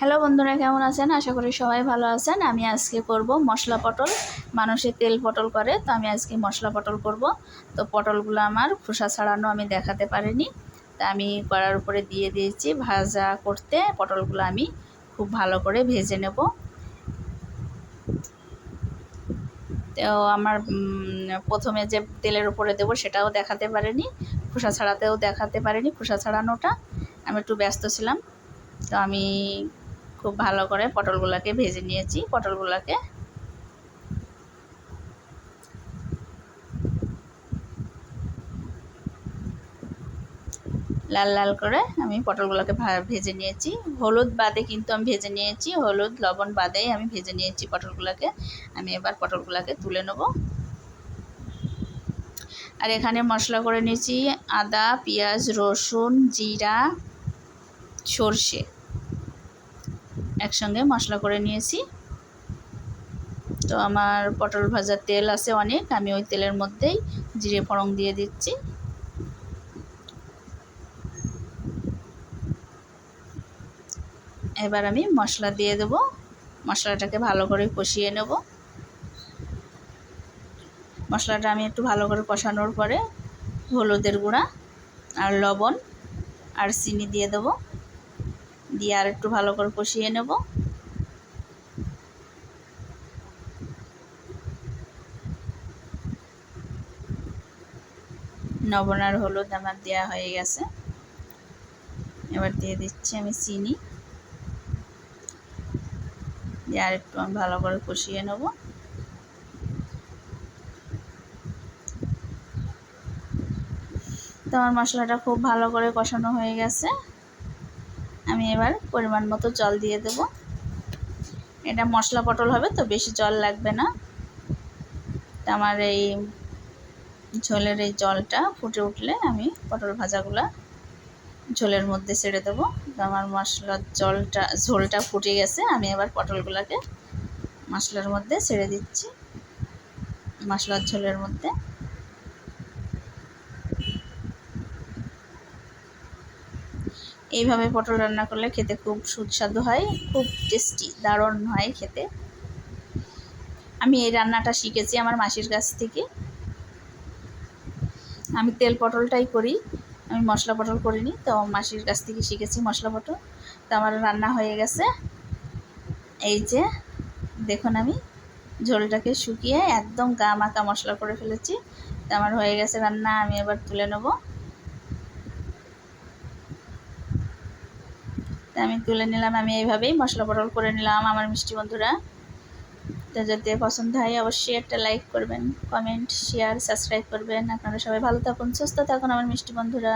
Hello বন্ধুরা, কেমন আছেন? আশা করি সবাই ভালো আছেন। আমি আজকে করব মশলা পটল। মানুষে তেল পটল করে, তো আমি আজকে মশলা পটল করব। তো পটলগুলো আমার খোসা ছাড়ানো আমি দেখাতে পারিনি, তা আমি কড়ার উপরে দিয়ে দিয়েছি ভাজা করতে। পটলগুলো আমি খুব ভালো করে ভেজে নেব। তো আমার প্রথমে যে তেলের উপরে দেবো সেটাও দেখাতে পারিনি, খোসা ছাড়াতেও দেখাতে পারিনি। খোসা ছাড়ানোটা আমি একটু ব্যস্ত ছিলাম। তো আমি খুব ভালো করে পটলগুলোকে ভেজে নিয়েছি। পটলগুলোকে লাল লাল করে আমি পটলগুলোকে ভেজে নিয়েছি। হলুদ বাদে কিন্তু আমি ভেজে নিয়েছি, হলুদ লবণ বাদেই আমি ভেজে নিয়েছি পটলগুলোকে। আমি এবার পটলগুলোকে তুলে নেব। আর এখানে মশলা করে নিয়েছি আদা, পেঁয়াজ, রসুন, জিরা, সর্ষে একসঙ্গে মশলা করে নিয়েছি। তো আমার পটল ভাজার তেল আছে অনেক, আমি ওই তেলের মধ্যেই জিরে ফোড়ন দিয়ে দিচ্ছি। এবার আমি মশলা দিয়ে দেব। মশলাটাকে ভালো করে কষিয়ে নেব। মশলাটা আমি একটু ভালো করে কষানোর পরে হলুদের গুঁড়া আর লবণ আর চিনি দিয়ে দেব। দিয়ে আর একটু ভালো করে কষিয়ে নেব। লবণ আর হলুদ আমার দেওয়া হয়ে গেছে। এবার দিয়ে দিচ্ছি আমি চিনি, দিয়ে আর একটু আমি ভালো করে কষিয়ে নেব। তো আমার মশলাটা খুব ভালো করে কষানো হয়ে গেছে। আমি এবার পরিমাণ মতো জল দিয়ে দেব। এটা মশলা পটল হবে তো বেশি জল লাগবে না। তো আমার এই ঝোলের এই জলটা ফুটে উঠলে আমি পটল ভাজাগুলা ঝোলের মধ্যে ছেড়ে দেবো। তো আমার মশলার ঝোলটা ফুটে গেছে। আমি এবার পটলগুলোকে মশলার মধ্যে ছেড়ে দিচ্ছি, মশলার ঝোলের মধ্যে। এইভাবে পটল রান্না করলে খেতে খুব সুস্বাদু হয়, খুব টেস্টি, দারুণ হয় খেতে। আমি এই রান্নাটা শিখেছি আমার মাসির কাছ থেকে। আমি তেল পটলটাই করি, আমি মশলা পটল করিনি। তো মাসির কাছ থেকে শিখেছি মশলা পটল। তো আমার রান্না হয়ে গেছে। এই যে দেখুন, আমি ঝোলটাকে শুকিয়ে একদম গা মাখা মশলা করে ফেলেছি। তো আমার হয়ে গেছে রান্না। আমি এবার তুলে নেব। তো আমি তুলে নিলাম। আমি এইভাবেই মশলা পটল করে নিলাম আমার মিষ্টি বন্ধুরা। তো যদি পছন্দ হয় অবশ্যই একটা লাইক করবেন, কমেন্ট, শেয়ার, সাবস্ক্রাইব করবেন। আপনারা সবাই ভালো থাকুন, সুস্থ থাকুন আমার মিষ্টি বন্ধুরা।